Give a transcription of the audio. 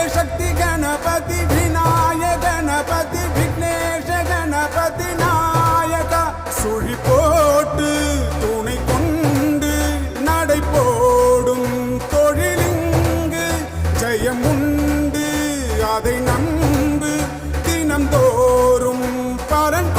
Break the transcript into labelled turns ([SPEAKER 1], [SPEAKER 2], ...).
[SPEAKER 1] शक्ति गणपति विनायक गणपति विघ्नेश गणपति नायक सुழி போட்டு துணை கொண்டு நடை போடும் தொழிலிங்கு ஜெயமுண்டு அதை நம்பு தினந்தோறும் பரன்